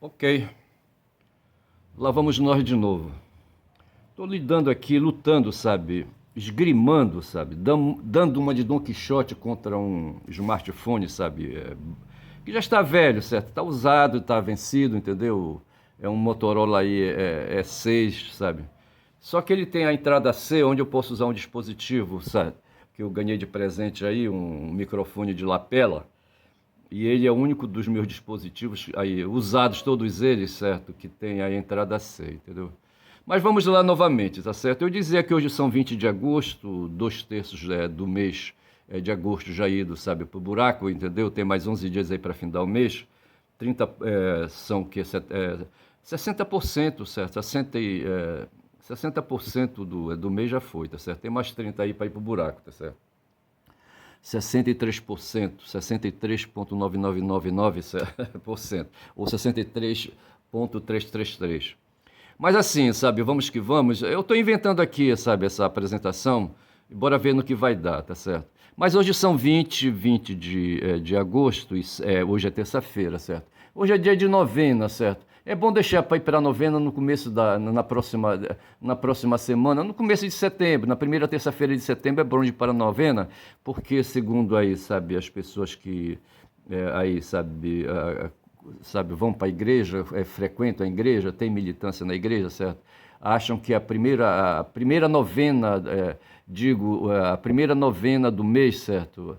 Ok, lá vamos nós de novo. Estou lidando aqui, lutando, sabe? Esgrimando, sabe? Dando uma de Dom Quixote contra um smartphone, sabe? Que já está velho, certo? Está usado, está vencido, entendeu? É um Motorola aí, é 6, sabe? Só que ele tem a entrada C, onde eu posso usar um dispositivo, sabe? Que eu ganhei de presente aí, um microfone de lapela. E ele é o único dos meus dispositivos aí, usados todos eles, certo? Que tem a entrada C, entendeu? Mas vamos lá novamente, tá certo? Eu dizia que hoje são 20 de agosto, 2/3 do mês de agosto já ido, sabe, pro buraco, entendeu? Tem mais 11 dias aí para findar o mês. 30 são o quê? 60%, certo? 60% do mês já foi, tá certo? Tem mais 30 aí para ir pro buraco, tá certo? 63%, 63,9999%, ou 63,333. Mas assim, sabe, vamos que vamos. Eu estou inventando aqui, sabe, essa apresentação, bora ver no que vai dar, tá certo? Mas hoje são 20 de agosto, hoje é terça-feira, certo? Hoje é dia de novena, certo? É bom deixar para ir para a novena no começo na próxima semana, no começo de setembro, na primeira terça-feira de setembro é bom de ir para a novena, porque segundo aí, sabe, as pessoas que aí, sabe, vão para a igreja, frequentam a igreja, tem militância na igreja, certo? Acham que a primeira novena, a primeira novena do mês, certo?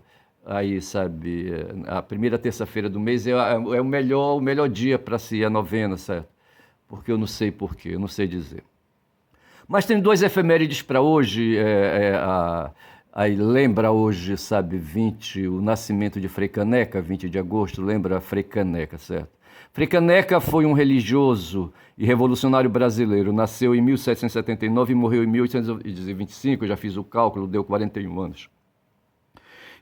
Aí, sabe, a primeira terça-feira do mês é o melhor dia para se ir a novena, certo? Porque eu não sei porquê, eu não sei dizer. Mas tem dois efemérides para hoje, aí lembra hoje, sabe, o nascimento de Frei Caneca, 20 de agosto, lembra Frei Caneca, certo? Frei Caneca foi um religioso e revolucionário brasileiro, nasceu em 1779 e morreu em 1825, eu já fiz o cálculo, deu 41 anos.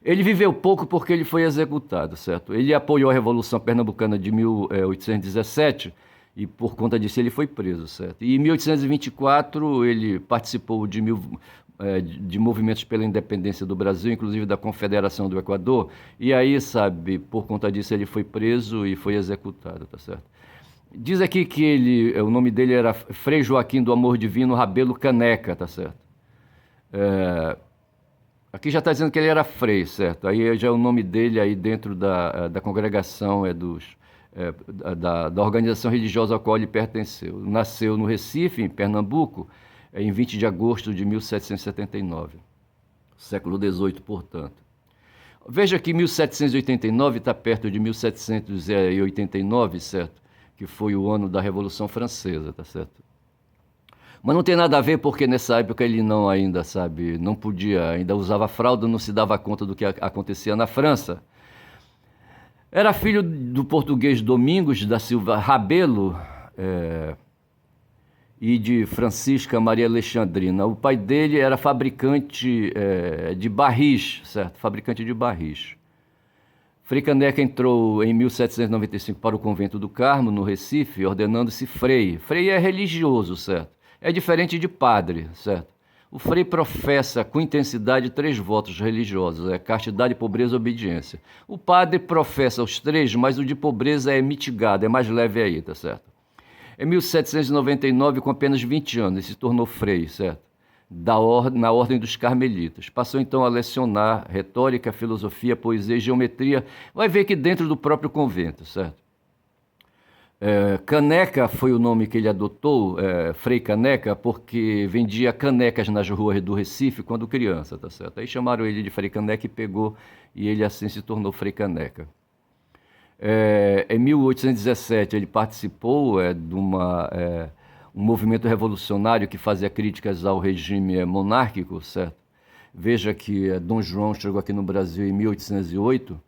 Ele viveu pouco porque ele foi executado, certo? Ele apoiou a Revolução Pernambucana de 1817 e por conta disso ele foi preso, certo? E em 1824 ele participou de movimentos pela independência do Brasil, inclusive da Confederação do Equador, e aí, sabe, por conta disso ele foi preso e foi executado, tá certo? Diz aqui que o nome dele era Frei Joaquim do Amor Divino Rabelo Caneca, tá certo? Aqui já está dizendo que ele era frei, certo? Aí já é o nome dele aí dentro da congregação, da organização religiosa ao qual ele pertenceu. Nasceu no Recife, em Pernambuco, em 20 de agosto de 1779, século XVIII, portanto. Veja que 1789 está perto de 1789, certo? Que foi o ano da Revolução Francesa, tá certo? Mas não tem nada a ver porque nessa época ele não ainda, sabe, não podia, ainda usava fralda, não se dava conta do que acontecia na França. Era filho do português Domingos da Silva Rabelo e de Francisca Maria Alexandrina. O pai dele era fabricante de barris, certo? Fabricante de barris. Frei Caneca entrou em 1795 para o convento do Carmo, no Recife, ordenando-se frei. Frei é religioso, certo? É diferente de padre, certo? O frei professa com intensidade 3 votos religiosos, castidade, pobreza e obediência. O padre professa os 3, mas o de pobreza é mitigado, é mais leve aí, tá certo? Em 1799, com apenas 20 anos, ele se tornou frei, certo? Na ordem dos carmelitas. Passou então a lecionar retórica, filosofia, poesia e geometria. Vai ver que dentro do próprio convento, certo? Caneca foi o nome que ele adotou, Frei Caneca, porque vendia canecas nas ruas do Recife quando criança, tá certo? Aí chamaram ele de Frei Caneca e pegou, e ele assim se tornou Frei Caneca. Em 1817 ele participou de um movimento revolucionário que fazia críticas ao regime monárquico, certo? Veja que Dom João chegou aqui no Brasil em 1808,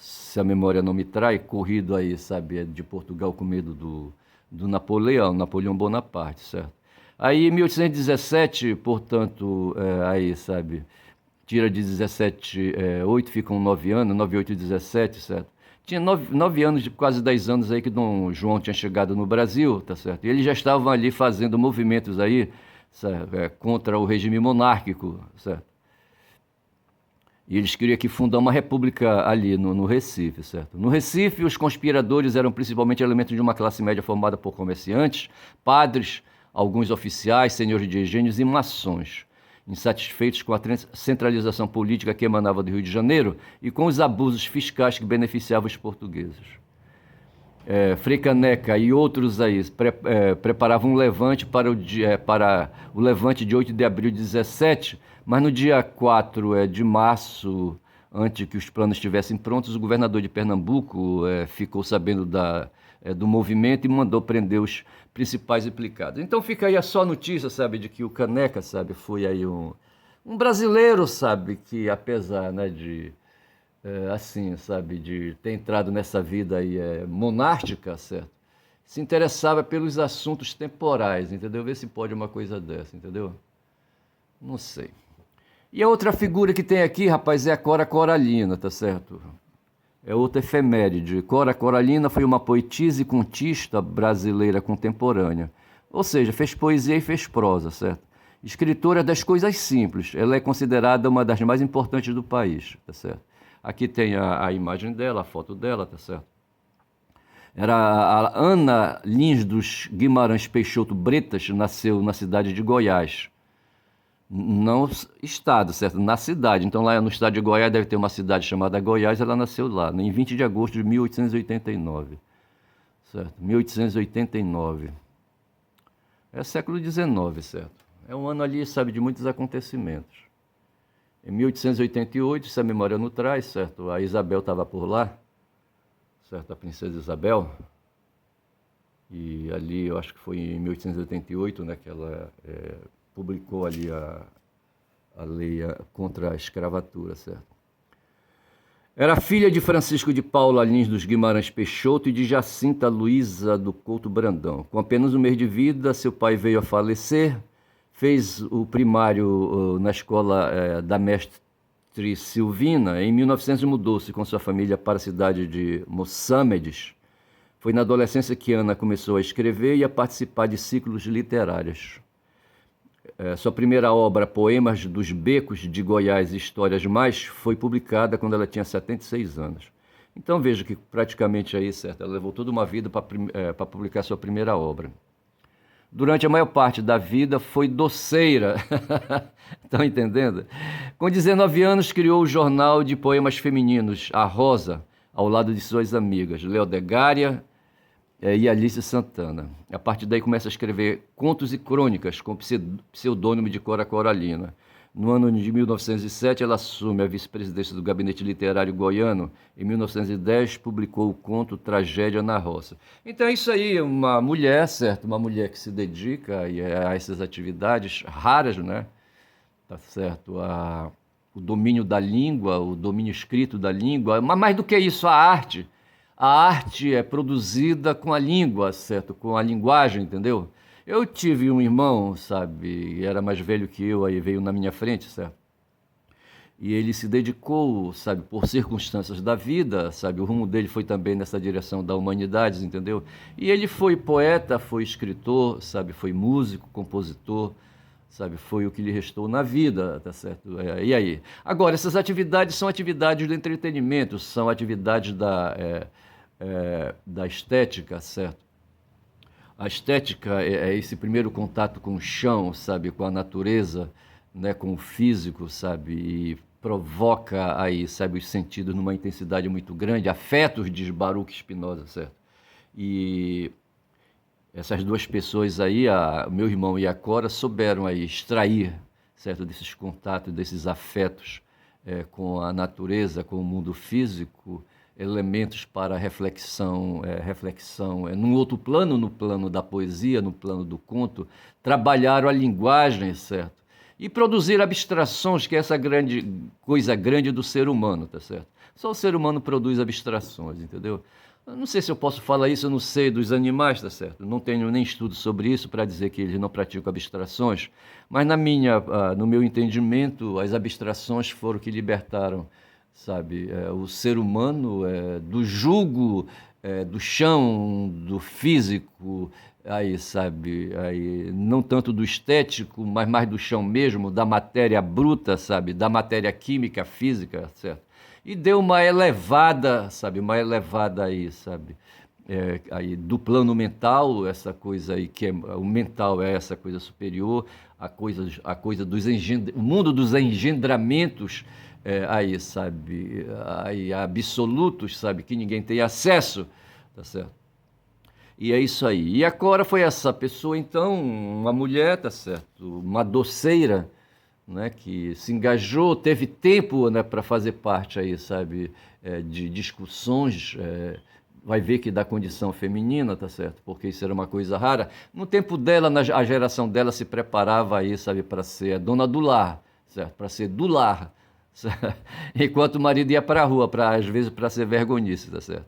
se a memória não me trai, corrido aí, sabe, de Portugal com medo do Napoleão Bonaparte, certo? Aí em 1817, portanto, aí, sabe, tira de 17, 8 ficam 9 anos, 9, 8 e 17, certo? Tinha 9 anos, quase 10 anos aí que Dom João tinha chegado no Brasil, tá certo? E eles já estavam ali fazendo movimentos aí, certo? Contra o regime monárquico, certo? E eles queriam que fundar uma república ali no Recife, certo? No Recife, os conspiradores eram principalmente elementos de uma classe média formada por comerciantes, padres, alguns oficiais, senhores de engenhos e maçons, insatisfeitos com a centralização política que emanava do Rio de Janeiro e com os abusos fiscais que beneficiavam os portugueses. Frei Caneca e outros aí preparavam um levante para o levante de 8 de abril de 17, mas no dia 4 de março, antes que os planos estivessem prontos, o governador de Pernambuco ficou sabendo do movimento e mandou prender os principais implicados. Então fica aí a só notícia, sabe, de que o Caneca, sabe, foi aí um brasileiro, sabe, que apesar, né, de assim, sabe, de ter entrado nessa vida aí monástica, certo? Se interessava pelos assuntos temporais, entendeu? Vê se pode uma coisa dessa, entendeu? Não sei. E a outra figura que tem aqui, rapaz, é a Cora Coralina, tá certo? É outra efeméride. Cora Coralina foi uma poetisa e contista brasileira contemporânea. Ou seja, fez poesia e fez prosa, certo? Escritora das coisas simples. Ela é considerada uma das mais importantes do país, tá certo? Aqui tem a imagem dela, a foto dela, tá certo? Era a Ana Lins dos Guimarães Peixoto Bretas, nasceu na cidade de Goiás. Não estado, certo? Na cidade. Então lá no estado de Goiás deve ter uma cidade chamada Goiás, ela nasceu lá, em 20 de agosto de 1889. Certo? 1889. É século XIX, certo? É um ano ali, sabe, de muitos acontecimentos. Em 1888, se a memória não traz, certo? A Isabel estava por lá, certo? A princesa Isabel. E ali, eu acho que foi em 1888, né, que ela publicou ali a lei contra a escravatura, certo? Era filha de Francisco de Paula Lins dos Guimarães Peixoto e de Jacinta Luísa do Couto Brandão. Com apenas um mês de vida, seu pai veio a falecer. Fez o primário na escola da mestre Silvina. Em 1900 mudou-se com sua família para a cidade de Moçâmedes. Foi na adolescência que Ana começou a escrever e a participar de ciclos literários. Sua primeira obra, Poemas dos Becos de Goiás e Histórias Mais, foi publicada quando ela tinha 76 anos. Então veja que praticamente aí, certo, ela levou toda uma vida para publicar sua primeira obra. Durante a maior parte da vida foi doceira. Estão entendendo? Com 19 anos criou o jornal de poemas femininos, A Rosa, ao lado de suas amigas, Leodegária e Alice Santana. A partir daí começa a escrever contos e crônicas com pseudônimo de Cora Coralina. No ano de 1907, ela assume a vice-presidência do Gabinete Literário Goiano. Em 1910, publicou o conto Tragédia na Roça. Então é isso aí, uma mulher, certo? Uma mulher que se dedica a essas atividades raras, né? Tá certo? O domínio da língua, o domínio escrito da língua. Mas mais do que isso, a arte. A arte é produzida com a língua, certo? Com a linguagem, entendeu? Eu tive um irmão, sabe, era mais velho que eu, aí veio na minha frente, certo? E ele se dedicou, sabe, por circunstâncias da vida, sabe, o rumo dele foi também nessa direção da humanidades, entendeu? E ele foi poeta, foi escritor, sabe, foi músico, compositor, sabe, foi o que lhe restou na vida, tá certo? E aí? Agora, essas atividades são atividades do entretenimento, são atividades da estética, certo? A estética é esse primeiro contato com o chão, sabe, com a natureza, né, com o físico, sabe, e provoca aí, sabe, os sentidos numa intensidade muito grande, afetos, diz Baruch Spinoza, certo? E essas duas pessoas aí, o meu irmão e a Cora, souberam aí extrair, certo, desses contatos, desses afetos com a natureza, com o mundo físico, elementos para reflexão, num outro plano, no plano da poesia, no plano do conto, trabalharam a linguagem, certo? E produzir abstrações, que é essa coisa grande do ser humano, tá certo? Só o ser humano produz abstrações, entendeu? Eu não sei se eu posso falar isso, eu não sei dos animais, tá certo? Não tenho nem estudo sobre isso para dizer que eles não praticam abstrações, mas no meu entendimento, as abstrações foram que libertaram, sabe, o ser humano do jugo do chão, do físico, aí, sabe, aí, não tanto do estético, mas mais do chão mesmo, da matéria bruta, sabe, da matéria química, física, certo? E deu uma elevada, sabe, uma elevada aí, sabe, aí do plano mental, essa coisa aí que o mental é essa coisa superior, a coisa o mundo dos engendramentos, aí, sabe, aí absolutos, sabe, que ninguém tem acesso, tá certo? E é isso aí. E a Cora foi essa pessoa, então, uma mulher, tá certo? Uma doceira, né, que se engajou, teve tempo, né, para fazer parte aí, sabe, de discussões, vai ver que da condição feminina, tá certo? Porque isso era uma coisa rara. No tempo dela, a geração dela se preparava aí, sabe, para ser a dona do lar, certo? Para ser do lar, certo? Enquanto o marido ia para a rua, às vezes para ser vergonhice, tá certo?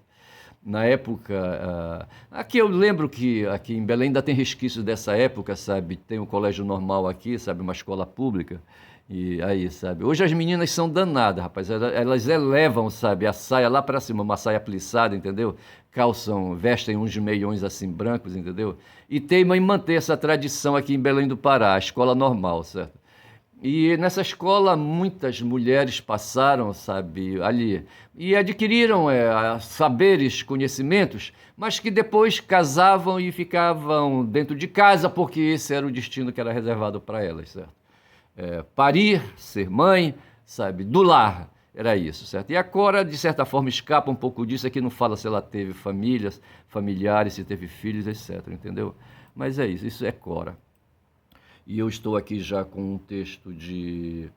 Na época, aqui eu lembro que aqui em Belém ainda tem resquícios dessa época, sabe? Tem um colégio normal aqui, sabe? Uma escola pública. E aí, sabe? Hoje as meninas são danadas, rapaz. Elas elevam, sabe? A saia lá para cima, uma saia plissada, entendeu? Calçam, vestem uns meiões assim brancos, entendeu? E teimam em manter essa tradição aqui em Belém do Pará, a escola normal, certo? E nessa escola muitas mulheres passaram, sabe, ali e adquiriram saberes, conhecimentos, mas que depois casavam e ficavam dentro de casa porque esse era o destino que era reservado para elas, certo? Parir, ser mãe, sabe, do lar, era isso, certo? E a Cora, de certa forma, escapa um pouco disso, aqui não fala se ela teve famílias, familiares, se teve filhos, etc, entendeu? Mas é isso é Cora. E eu estou aqui já com um texto de...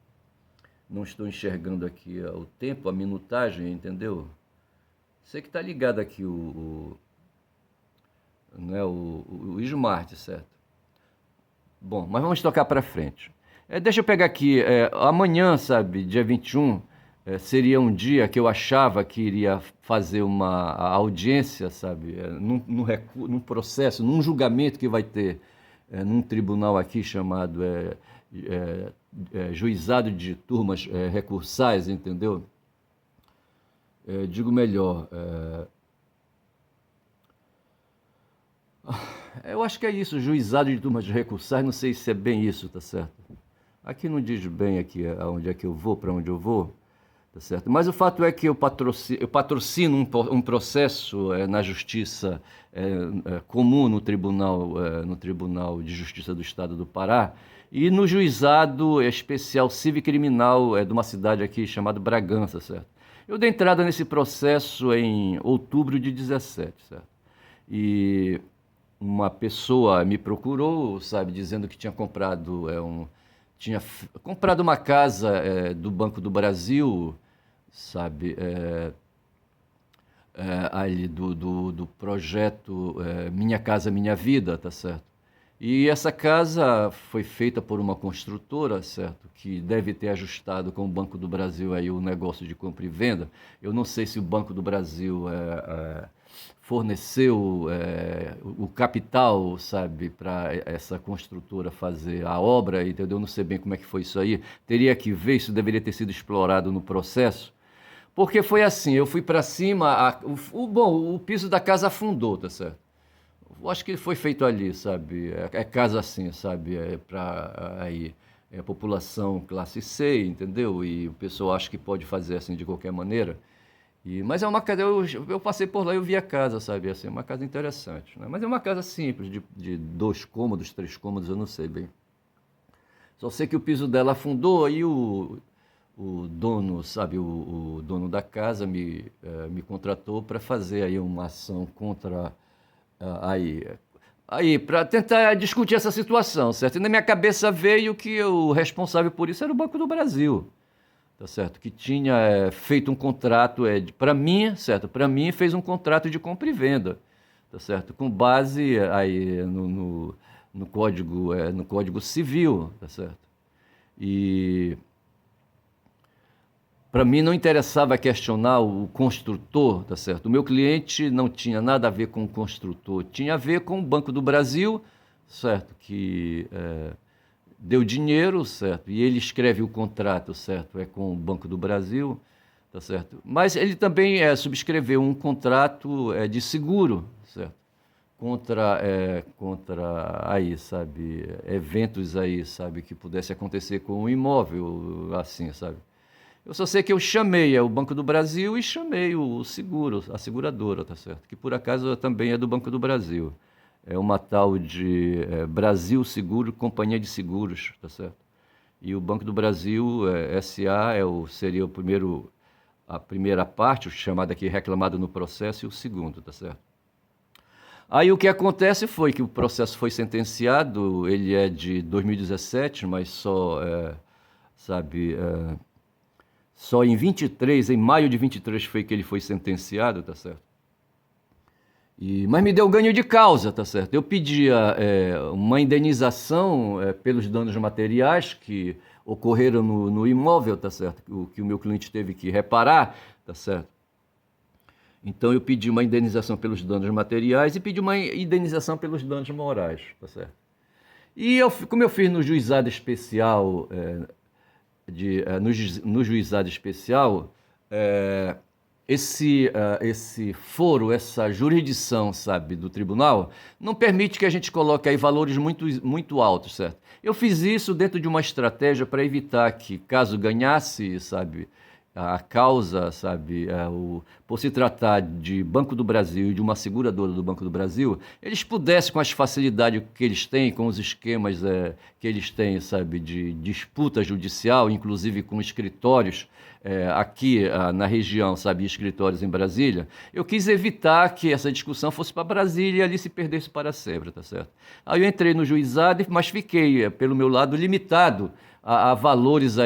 Não estou enxergando aqui o tempo, a minutagem, entendeu? Você que está ligado aqui, né, o Smart, certo? Bom, mas vamos tocar para frente. Deixa eu pegar aqui, amanhã, sabe, dia 21, seria um dia que eu achava que iria fazer uma audiência, sabe, num processo, num julgamento que vai ter num tribunal aqui chamado Juizado de Turmas Recursais, entendeu? Digo melhor, eu acho que é isso, Juizado de Turmas Recursais, não sei se é bem isso, tá certo? Aqui não diz bem aqui aonde é que eu vou, para onde eu vou, tá certo? Mas o fato é que eu patrocino um processo na justiça comum no Tribunal de Justiça do Estado do Pará e no juizado especial cívico-criminal de uma cidade aqui chamada Bragança, certo? Eu dei entrada nesse processo em outubro de 17, certo? E uma pessoa me procurou, sabe, dizendo que tinha comprado uma casa do Banco do Brasil, sabe, ali do projeto Minha Casa Minha Vida, tá certo? E essa casa foi feita por uma construtora, certo? Que deve ter ajustado com o Banco do Brasil aí o negócio de compra e venda. Eu não sei se o Banco do Brasil forneceu o capital, sabe, para essa construtora fazer a obra, entendeu? Eu não sei bem como é que foi isso aí. Teria que ver, isso deveria ter sido explorado no processo. Porque foi assim, eu fui para cima, o piso da casa afundou, tá certo? Eu acho que foi feito ali, sabe? Casa assim, sabe? Para aí população classe C, entendeu? E o pessoal acha que pode fazer assim de qualquer maneira. Mas é uma casa, eu passei por lá e eu vi a casa, sabe? Assim, é uma casa interessante, né? Mas é uma casa simples, de 2 cômodos, 3 cômodos, eu não sei bem. Só sei que o piso dela afundou e o dono, sabe, o dono da casa me contratou para fazer aí uma ação contra aí para tentar discutir essa situação, certo? E na minha cabeça veio que o responsável por isso era o Banco do Brasil, tá certo? Que tinha feito um contrato para mim, certo? Para mim fez um contrato de compra e venda, tá certo? Com base aí no código civil, tá certo? E para mim não interessava questionar o construtor, tá certo? O meu cliente não tinha nada a ver com o construtor, tinha a ver com o Banco do Brasil, certo? Que deu dinheiro, certo? E ele escreve o contrato, certo? Com o Banco do Brasil, tá certo? Mas ele também subscreveu um contrato de seguro, certo? Contra aí, sabe, eventos aí, sabe, que pudesse acontecer com o imóvel, assim, sabe? Eu só sei que eu chamei o Banco do Brasil e chamei o seguro, a seguradora, tá certo? Que por acaso também é do Banco do Brasil. É uma tal de Brasil Seguro, Companhia de Seguros, tá certo? E o Banco do Brasil, SA, seria a primeira parte, o chamado aqui reclamado no processo, e o segundo, tá certo? Aí o que acontece foi que o processo foi sentenciado, ele é de 2017, mas só, sabe, só em 23, em maio de 23 foi que ele foi sentenciado, tá certo? Mas me deu ganho de causa, tá certo? Eu pedia uma indenização pelos danos materiais que ocorreram no imóvel, tá certo? Que o meu cliente teve que reparar, tá certo? Então eu pedi uma indenização pelos danos materiais e pedi uma indenização pelos danos morais, tá certo? E como eu fiz no juizado especial, no juizado especial, esse foro, essa jurisdição, sabe, do tribunal, não permite que a gente coloque aí valores muito, muito altos, certo? Eu fiz isso dentro de uma estratégia para evitar que, caso ganhasse, sabe, a causa, sabe, por se tratar de Banco do Brasil e de uma seguradora do Banco do Brasil, eles pudessem, com as facilidades que eles têm, com os esquemas que eles têm, sabe, de disputa judicial, inclusive com escritórios aqui na região, sabe, escritórios em Brasília, eu quis evitar que essa discussão fosse para Brasília e ali se perdesse para sempre, tá certo? Aí eu entrei no juizado, mas fiquei, pelo meu lado, limitado a valores aí